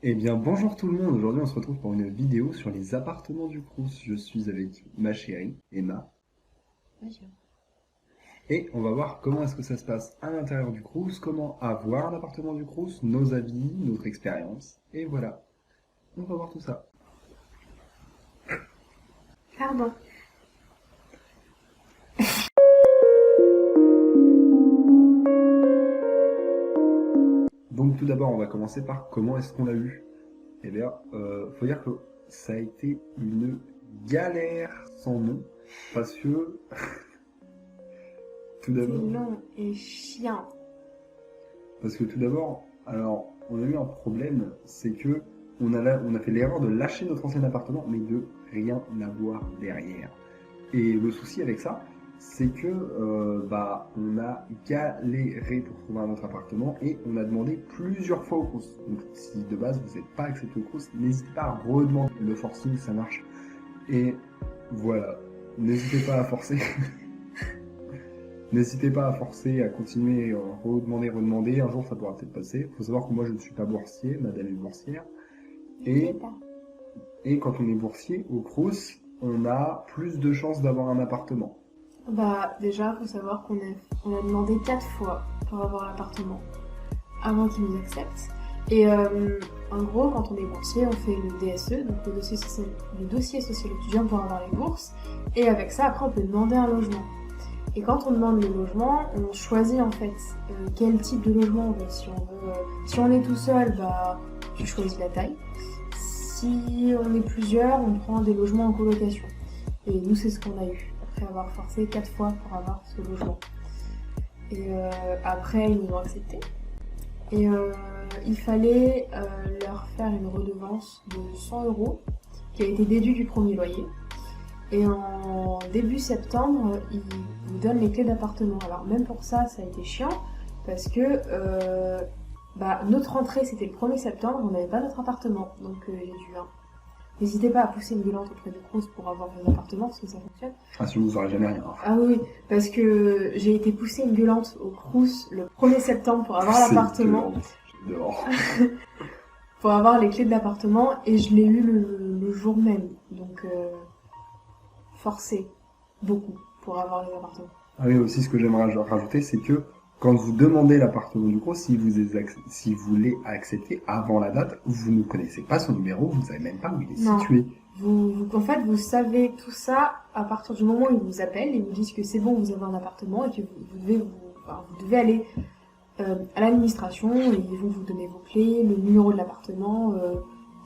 Eh bien, bonjour tout le monde. Aujourd'hui, on se retrouve pour une vidéo sur les appartements du Crous. Je suis avec ma chérie, Emma, Bonjour. et on va voir comment est-ce que ça se passe à l'intérieur du Crous, comment avoir un appartement du Crous, nos avis, notre expérience, et voilà. On va voir tout ça. Pardon. Donc, tout d'abord, on va commencer par comment est-ce qu'on l'a eu. Eh bien, faut dire que ça a été une galère sans nom, parce que tout C'est d'abord, long et chiant. Alors, on a eu un problème, c'est que on a fait l'erreur de lâcher notre ancien appartement, mais de rien avoir derrière. Et le souci avec ça, c'est que on a galéré pour trouver un autre appartement et on a demandé plusieurs fois au Crous. Donc, si de base vous n'êtes pas accepté au Crous, n'hésitez pas à redemander. Le forcing, ça marche. Et voilà, n'hésitez pas à forcer. N'hésitez pas à forcer, à continuer, redemander. Un jour, ça pourra peut-être passer. Il faut savoir que moi, je ne suis pas boursier, madame est boursière. Et, Pas. et quand on est boursier, au Crous, on a plus de chances d'avoir un appartement. Bah, déjà, faut savoir qu'on a demandé 4 fois pour avoir l'appartement avant qu'ils nous acceptent. Et en gros, quand on est boursier, on fait le DSE, donc le dossier social étudiant pour avoir les bourses. Et avec ça, après, on peut demander un logement. Et quand on demande le logement, on choisit en fait quel type de logement on veut. Si on est tout seul, bah, tu choisis la taille. Si on est plusieurs, on prend des logements en colocation. Et nous, c'est ce qu'on a eu, après avoir forcé 4 fois pour avoir ce logement. Et après, ils nous ont accepté. Et il fallait leur faire une redevance de 100 euros qui a été déduite du premier loyer. Et en début septembre, ils vous donnent les clés d'appartement. Alors même pour ça, ça a été chiant, parce que notre entrée, c'était le 1er septembre, on n'avait pas notre appartement. Donc j'ai dû... N'hésitez pas à pousser une gueulante auprès du Crous pour avoir vos appartements, parce que ça fonctionne. Ah, sinon vous n'aurez jamais rien. Ah oui, parce que j'ai été pousser une gueulante au Crous le 1er septembre pour avoir l'appartement. J'adore. Pour avoir les clés de l'appartement, et je l'ai eu le jour même. Donc forcé, beaucoup, pour avoir les appartements. Ah oui, aussi, ce que j'aimerais rajouter, c'est que quand vous demandez l'appartement du Crous, si vous l'avez accepté avant la date, vous ne connaissez pas son numéro, vous ne savez même pas où il est Non. situé. En fait, vous savez tout ça à partir du moment où ils vous appellent et vous disent que c'est bon, vous avez un appartement et que vous devez aller à l'administration et ils vont vous donner vos clés, le numéro de l'appartement,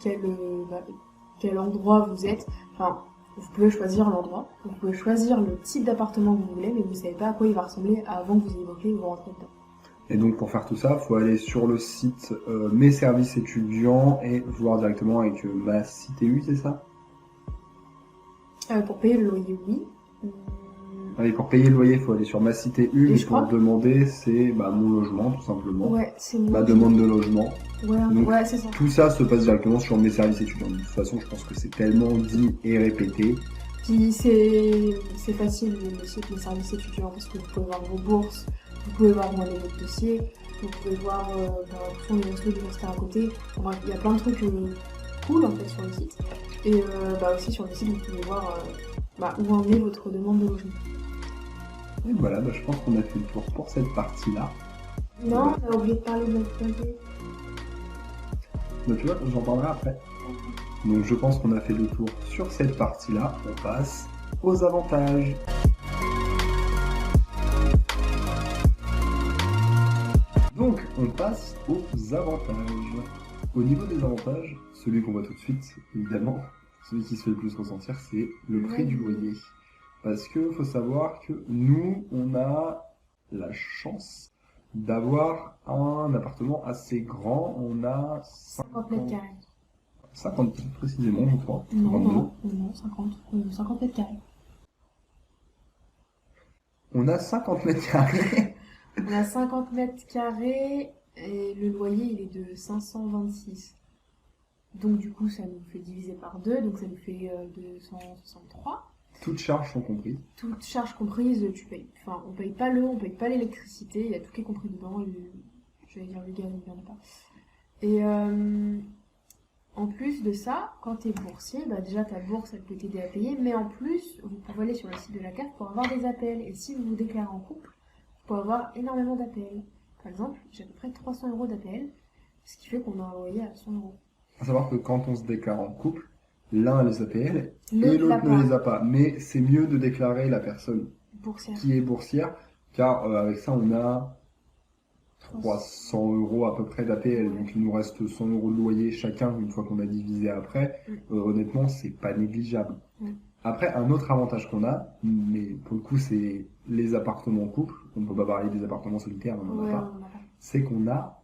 quel endroit vous êtes. Enfin, vous pouvez choisir l'endroit, vous pouvez choisir le type d'appartement que vous voulez, mais vous ne savez pas à quoi il va ressembler avant que vous ayez vos clés et vous rentrez dedans. Et donc pour faire tout ça, il faut aller sur le site Mes services étudiants et voir directement avec ma CTU, c'est ça? Pour payer le loyer, oui. Allez, pour payer le loyer, il faut aller sur ma CTU, Et mais je pour crois demander, c'est mon logement, tout simplement. Ouais, c'est Ma moi. demande de logement. Ouais, Donc, ouais, c'est ça. tout ça se passe directement sur Mes services étudiants. De toute façon, je pense que c'est tellement dit et répété. Puis c'est facile le site des services étudiants parce que vous pouvez voir vos bourses, vous pouvez voir où est votre dossier, vous pouvez voir les restos universitaires à côté. Bref, il y a plein de trucs cool en fait sur le site. Et aussi sur le site, vous pouvez voir où en est votre demande de logement. Et voilà, je pense qu'on a fait le tour pour cette partie-là. Non, on a oublié de parler de notre loyer. Donc, tu vois, j'en parlerai après. Donc je pense qu'on a fait le tour sur cette partie-là. On passe aux avantages. Donc on passe aux avantages. Au niveau des avantages, celui qu'on voit tout de suite, évidemment, celui qui se fait le plus ressentir, c'est le prix du loyer. Parce que faut savoir que nous, on a la chance d'avoir un appartement assez grand. On a 50 mètres carrés. 50 précisément, je crois. Non, 50 mètres carrés. On a 50 mètres carrés. On a 50 mètres carrés et le loyer il est de 526. Donc du coup ça nous fait diviser par 2, donc ça nous fait 263. Toutes charges sont comprises. Toutes charges comprises, tu payes. Enfin, on paye pas l'eau, on paye pas l'électricité, il y a tout qui est compris dedans. J'allais dire le gaz, mais il n'y en a pas. Et En plus de ça, quand tu es boursier, bah déjà ta bourse elle peut t'aider à payer, mais en plus, vous pouvez aller sur le site de la CAF pour avoir des appels. Et si vous vous déclarez en couple, vous pouvez avoir énormément d'appels. Par exemple, j'ai à peu près 300 euros d'appels, ce qui fait qu'on a envoyé à 100 euros. À savoir que quand on se déclare en couple, l'un a les APL et L'autre l'a l'autre ne les a pas. Mais c'est mieux de déclarer la personne Boursière. qui est boursière, car avec ça, on a 300 euros à peu près d'APL. Ouais. Donc il nous reste 100 euros de loyer chacun une fois qu'on a divisé après. Honnêtement, c'est pas négligeable. Après, un autre avantage qu'on a, mais pour le coup, c'est les appartements en couple. On ne peut pas parler des appartements solitaires, on n'en a Ouais, pas. on en a pas. C'est qu'on a.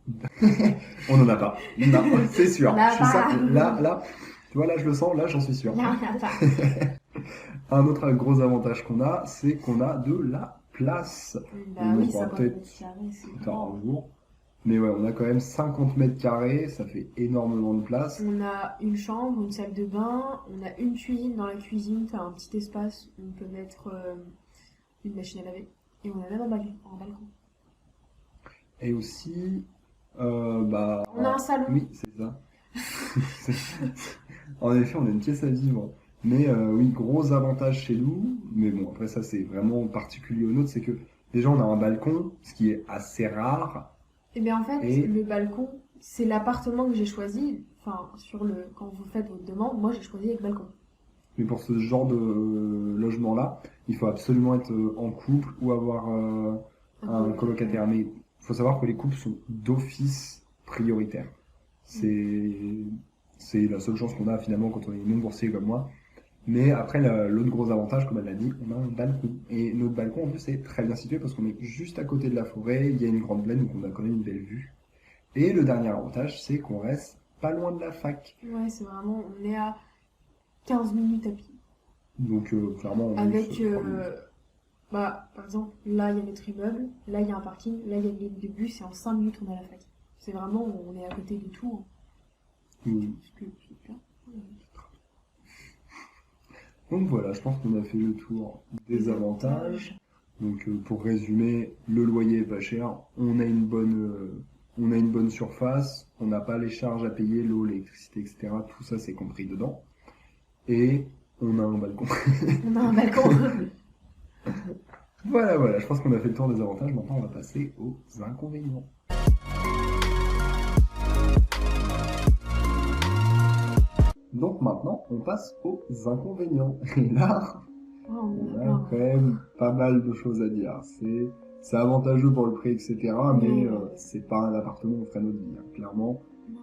On n'en a pas. Non, c'est sûr. On en a Je suis sûr. pas. Là, tu vois, là, je le sens, là, j'en suis sûr. Non, on en a pas. Un autre gros avantage qu'on a, c'est qu'on a de la place. Bah On oui, aura 50 peut-être mètres carrés, c'est plus tard grand. un jour. Mais ouais, on a quand même 50 mètres carrés, ça fait énormément de place. On a une chambre, une salle de bain, on a une cuisine. Dans la cuisine, tu as un petit espace où on peut mettre une machine à laver. Et on a même un balcon. Et aussi, bah. On a un salon. Oui, c'est ça. En effet, on a une pièce à vivre. Mais oui, gros avantage chez nous. Mais bon, après ça, c'est vraiment particulier au nôtre, c'est que déjà, on a un balcon, ce qui est assez rare. Et bien en fait, Et- le balcon, c'est l'appartement que j'ai choisi. Enfin, quand vous faites votre demande, moi j'ai choisi avec balcon. Mais pour ce genre de logement-là, il faut absolument être en couple ou avoir un colocataire. Mais il faut savoir que les couples sont d'office prioritaires. C'est la seule chance qu'on a finalement quand on est non boursier comme moi. Mais après, l'autre gros avantage, comme elle l'a dit, on a un balcon. Et notre balcon, en plus, est très bien situé parce qu'on est juste à côté de la forêt, il y a une grande plaine, donc on a quand même une belle vue. Et le dernier avantage, c'est qu'on reste pas loin de la fac. Ouais, c'est vraiment, on est à 15 minutes à pied. Donc clairement, on Avec, se promène. bah, par exemple, là il y a notre immeuble, là il y a un parking, là il y a une ligne de bus et en 5 minutes on est à la fac. C'est vraiment, on est à côté de tout. Oui. Parce que c'est bien. Donc voilà, je pense qu'on a fait le tour des avantages. Donc pour résumer, le loyer est pas cher, on a une bonne surface, on n'a pas les charges à payer, l'eau, l'électricité, etc. Tout ça c'est compris dedans. Et on a un balcon. On a un balcon. Voilà, je pense qu'on a fait le tour des avantages. Maintenant, on va passer aux inconvénients. Donc maintenant, on passe aux inconvénients. Et là, Oh, on on a a plein. quand même pas mal de choses à dire. C'est avantageux pour le prix, etc. Mais c'est pas un appartement où on ferait notre vie, hein, clairement. Non.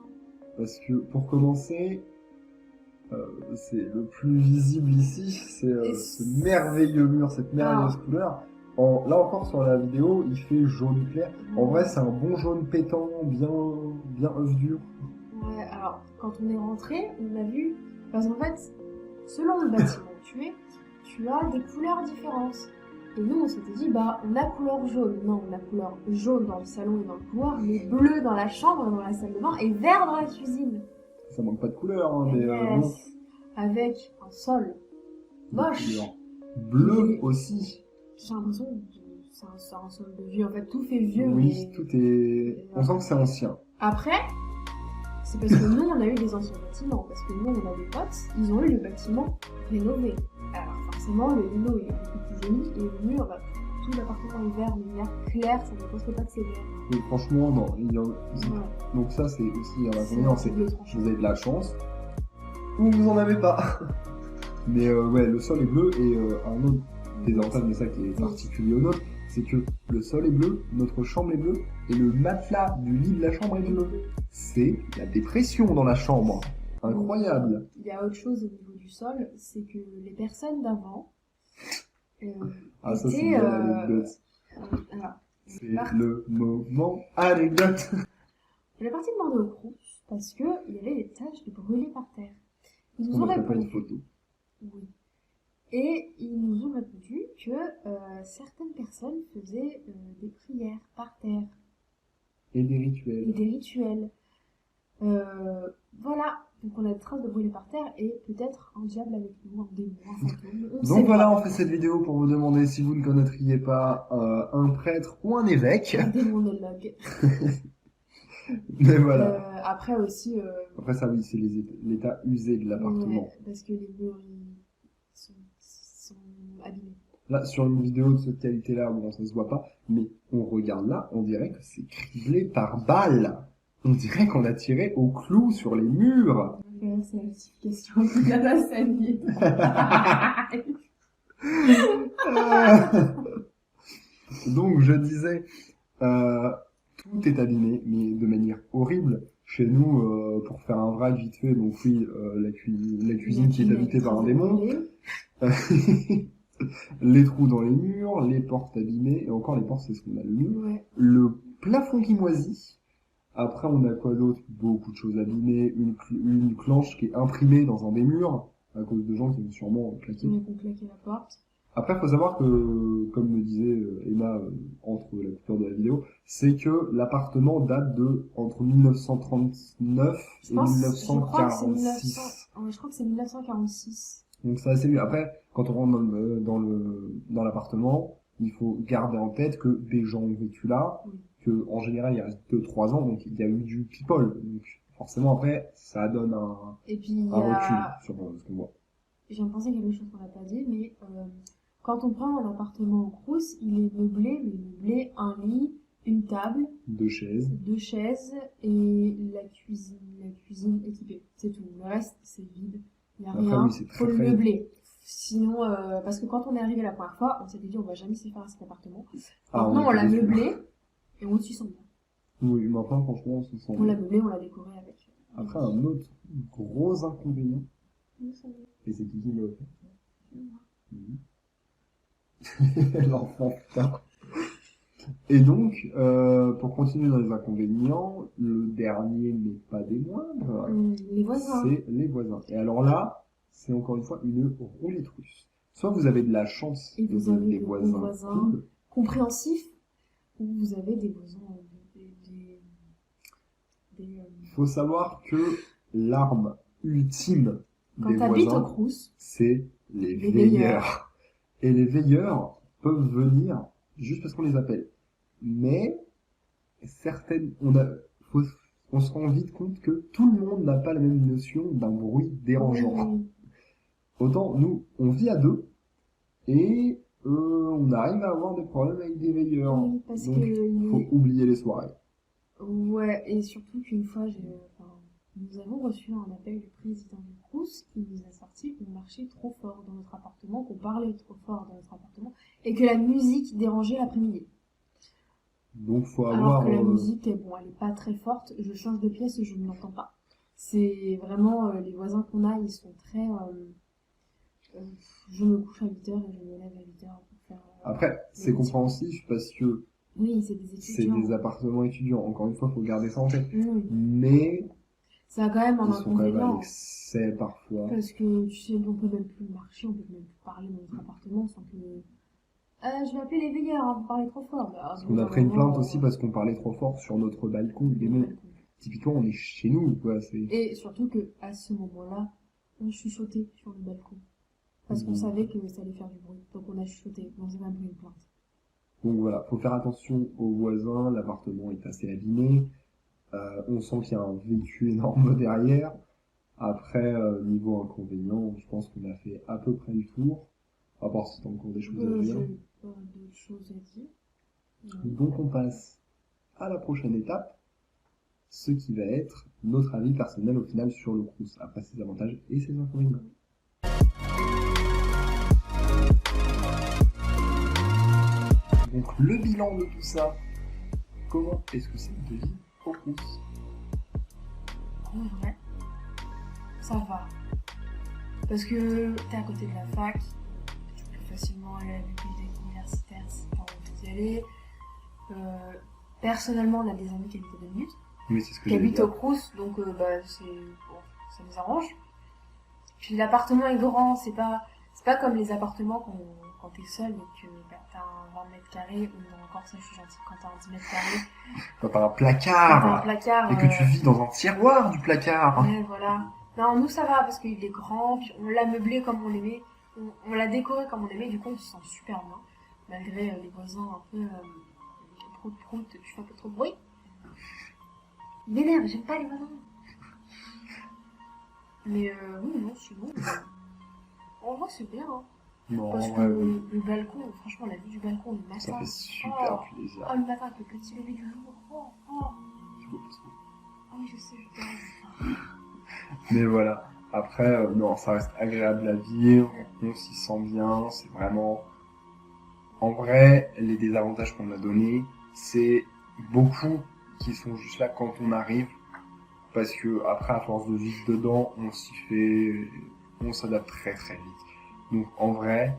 Parce que pour commencer, c'est le plus visible ici, c'est ce merveilleux mur, cette merveilleuse couleur. Là encore sur la vidéo, il fait jaune clair. En vrai, c'est un bon jaune pétant, bien œuf dur. Ouais, alors, quand on est rentré, on a vu. Parce qu'en fait, selon le bâtiment où tu as des couleurs différentes. Et nous, on s'était dit, bah, on a couleur jaune. Non, on a couleur jaune dans le salon et dans le couloir, mais bleu dans la chambre et dans la salle de bain, et vert dans la cuisine. Ça manque pas de couleur, hein, mais Yes. bon. Avec un sol moche. Couleur bleu aussi. J'ai l'impression que c'est un sol de vieux. En fait, tout fait vieux. Oui, mais... tout est. On sent que c'est ancien. Après, c'est parce que nous, on a eu des anciens bâtiments. Parce que nous, on a des potes, ils ont eu le bâtiment rénové. Alors forcément, le lino il est beaucoup plus joli et le mur, bah, tout l'appartement est vert, mais vert clair, ça ne pose pas de sévère. Mais franchement, non. Ouais. Donc ça, c'est aussi un inconvénient, c'est bleu que tranchant. vous avez de la chance ou vous en avez pas. Mais ouais, le sol est bleu et un autre des avantages de ça qui est particulier au nôtre, c'est que le sol est bleu, notre chambre est bleue et le matelas du lit de la chambre est bleu. C'est la dépression dans la chambre. Incroyable. Il y a autre chose au niveau du sol, c'est que les personnes d'avant Ah, ça, c'est étaient, bien l'anecdote. alors, C'est le moment anecdote. elle est partie demander au Crous parce qu'il y avait des taches de brûlés par terre. Ils nous On ont n'a pas une répondu. photo. Oui. Et ils nous ont répondu que certaines personnes faisaient des prières par terre Et des et rituels. des rituels. Voilà. Donc on a des traces de brûlés par terre et peut-être un diable avec nous, un démon, un fantôme. On sait Donc voilà, pas. on fait cette vidéo pour vous demander si vous ne connaîtriez pas un prêtre ou un évêque. Un démonologue. Mais voilà. Après aussi, Après ça, oui, c'est l'état usé de l'appartement. ouais, parce que les murs sont abîmés. Là, sur une vidéo de cette qualité-là, bon, ça se voit pas, mais on regarde là, on dirait que c'est criblé par balles. On dirait qu'on a tiré au clou sur les murs. C'est la justification de la salive. Donc, je disais, euh, tout est abîmé, mais de manière horrible. Chez nous, pour faire un vrac vite fait, donc oui, la cuisine qui est habitée par un démon, les trous dans les murs, les portes abîmées, et encore les portes, c'est ce qu'on a le mieux. Ouais. Le plafond qui moisit. Après, on a quoi d'autre? Beaucoup de choses abîmées, une planche qui est imprimée dans un des murs, à cause de gens qui ont sûrement claqué. Ils vont claquer la porte. Après, il faut savoir que, comme me disait Emma entre la coupure de la vidéo, c'est que l'appartement date de entre 1939 et Je crois que c'est 1946. je crois que c'est 1946. Donc c'est assez vieux. Après, quand on rentre dans l'appartement, il faut garder en tête que des gens ont vécu là, Oui. que en général il reste 2-3 ans, donc il y a eu du people. Donc forcément après, ça donne Et puis il y un recul a... sur ce qu'on voit. Je viens de penser quelque chose qu'on n'a pas dit, mais quand on prend un appartement au Crous, il est meublé, mais meublé un lit, une table, 2 chaises. 2 chaises et la cuisine équipée. C'est tout. Le reste, c'est vide. Il n'y a Après, rien. oui, c'est Faut très, le très- meubler. Sinon, parce que quand on est arrivé la première fois, on s'était dit on va jamais s'y faire à cet appartement. Ah, Maintenant, on était l'a déçus. meublé et on s'y sent bien. Oui, maintenant franchement, on se sent On l'a bien. meublé, on l'a décoré avec. Après, un autre gros inconvénient, et c'est qui le fait. L'enfant, putain. Et donc, pour continuer dans les inconvénients, le dernier mais pas des moindres, Les voisins. c'est les voisins. Et alors là, c'est encore une fois une roulette russe. Soit vous avez de la chance Et vous avez des de bons voisins voisins. cool, Compréhensifs, ou vous avez des voisins il faut savoir que l'arme ultime quand des t'habites au voisins, Crous, c'est les Les veilleurs. Et les veilleurs peuvent venir juste parce qu'on les appelle. Mais certaines, on se rend vite compte que tout le monde n'a pas la même notion d'un bruit dérangeant. oui. Autant nous, on vit à deux et on arrive à avoir des problèmes avec des veilleurs. Oui, parce Donc, que faut oublier les soirées. ouais, et surtout qu'une fois, nous avons reçu un appel du président du Crous qui nous a sorti qu'on marchait trop fort dans notre appartement, qu'on parlait trop fort dans notre appartement, et que la musique dérangeait l'après-midi. Donc, faut Alors avoir. que la musique, elle est pas très forte, je change de pièce et je ne l'entends pas. C'est vraiment, les voisins qu'on a, ils sont très... je me couche à 8h et je me lève à 8h pour faire... Après, c'est compréhensif parce que Oui, c'est des c'est étudiants. des appartements étudiants. Encore une fois, faut garder ça en tête. Oui. Mais Ça a quand même un ils sont quand même à inconvénient. l'excès parfois. Parce que, tu sais, on peut même plus marcher, on peut même plus parler dans notre appartement sans que... je vais appeler les veilleurs, hein, vous parlez trop fort. Bah, On a pris une plainte aussi parce qu'on parlait trop fort sur notre balcon. Et bon, typiquement, on est chez nous, quoi. Et surtout que à ce moment-là, on chuchotait sur le balcon. Parce qu'on Mmh. savait que ça allait faire du bruit. Donc on a chuchoté, on s'est même pris une plainte. Donc voilà, faut faire attention aux voisins. L'appartement est assez abîmé. On sent qu'il y a un vécu énorme derrière. Après, niveau inconvénient, je pense qu'on a fait à peu près le tour. À part si t'as encore des choses à dire. J'ai pas d'autres choses à dire. Donc on passe à la prochaine étape, ce qui va être notre avis personnel au final sur le Crous, après ses avantages et ses inconvénients. Donc le bilan de tout ça, comment est-ce que c'est de vivre au Crous? En vrai, ça va. Parce que t'es à côté de la fac, tu peux facilement aller à la bibliothèque universitaire si t'as envie d'y aller. Personnellement, on a des amis qui habitent à 2 minutes, Oui, c'est ce que qui j'allais habitent au dire. Crous, donc c'est bon, ça nous arrange. Puis l'appartement est grand, c'est pas comme les appartements quand t'es seul et que t'as un 20 mètres carrés, ou encore ça je suis gentille, quand t'as un 10 mètres carrés, Quand t'as un quand t'as un placard placard. et que tu vis dans un tiroir du placard. Ouais, voilà. Non, nous ça va parce qu'il est grand, puis on l'a meublé comme on l'aimait, on l'a décoré comme on l'aimait, du coup on se sent super bien, malgré les voisins un peu prout-prout, tu fais un peu trop de bruit. m'énerve, j'aime pas les voisins. Mais oui, non, sinon, en vrai, c'est bien. Hein. Non, Parce en que vrai, oui. le balcon, franchement, la vue du balcon le Ça matin. fait super Oh, plaisir. oh, le matin avec le petit lever du jour. Oh, oh. C'est beau, c'est beau. Ah oui, je sais, je t'aime. Mais voilà. Après, non, ça reste agréable à vivre, on s'y sent bien, c'est vraiment... En vrai, les désavantages qu'on a donnés, c'est beaucoup qui sont juste là quand on arrive, parce que après, à force de vivre dedans, on s'y fait... On s'adapte très très vite. Donc en vrai,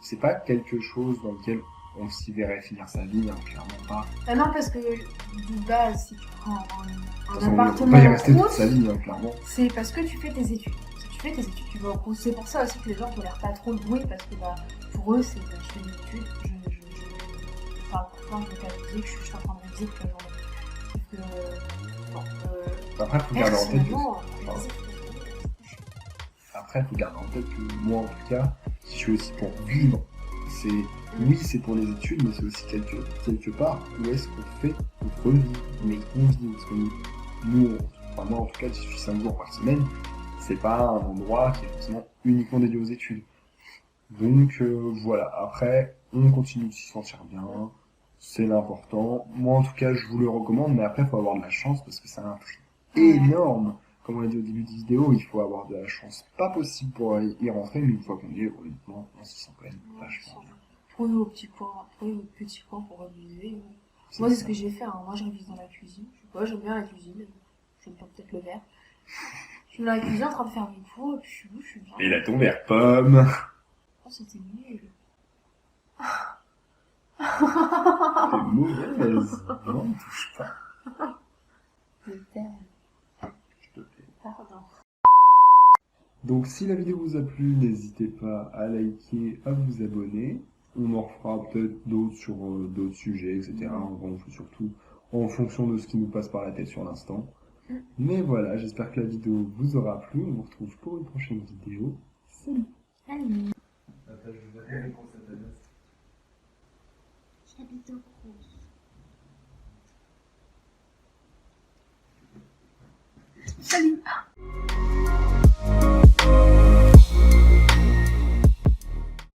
c'est pas quelque chose dans lequel on s'y verrait finir sa vie, hein, clairement pas. Ah non, parce que de base, si tu prends un De toute façon, on appartement peut pas y en rester toute brousse, sa vie, hein, clairement. c'est parce que tu fais tes études. Si tu fais tes études, tu vas en brousse. C'est pour ça aussi que les gens tolèrent pas trop le bruit, parce que bah, pour eux, c'est je fais mes études, je parle pour toi, je fais la musique, je suis en train de musique toute la journée. Sauf que, bon, Après, faut garder en tête que... personnellement, Pardon. les études, Après, il faut garder en tête que moi, en tout cas, si je suis aussi pour vivre, c'est oui, c'est pour les études, mais c'est aussi quelque part où est-ce qu'on fait notre vie, mais on vit. Parce que nous, enfin moi en tout cas, si je suis 5 jours par semaine, c'est pas un endroit qui est forcément uniquement dédié aux études. Donc voilà, après, on continue de s'y sentir bien, c'est l'important. Moi en tout cas, je vous le recommande, mais après, il faut avoir de la chance parce que c'est un prix énorme. Comme on l'a dit au début de vidéo, il faut avoir de la chance pas possible pour y rentrer, mais une fois qu'on y est, honnêtement, on s'y sent quand même vachement bien. trouvez vos petits coins, pour réviser. C'est Moi, c'est ça. ce que j'ai fait. Hein. Moi, je révise dans la cuisine. Je sais pas, j'aime bien la cuisine. J'aime pas peut-être le verre. Je suis dans la cuisine en train de faire mes cours, et puis je suis bien. Et là, ton verre pomme. Oh, c'était nul. T'es mauvaise. Non, ne touche pas. Je t'aime. Je te plaît. Pardon. Donc, si la vidéo vous a plu, n'hésitez pas à liker, à vous abonner. On en refera peut-être d'autres sur d'autres sujets, etc. On fait surtout en fonction de ce qui nous passe par la tête sur l'instant. Mais voilà, j'espère que la vidéo vous aura plu. On vous retrouve pour une prochaine vidéo. Salut. Salut. Attends, je vais faire pour cette année. J'habite au Crous. Salut.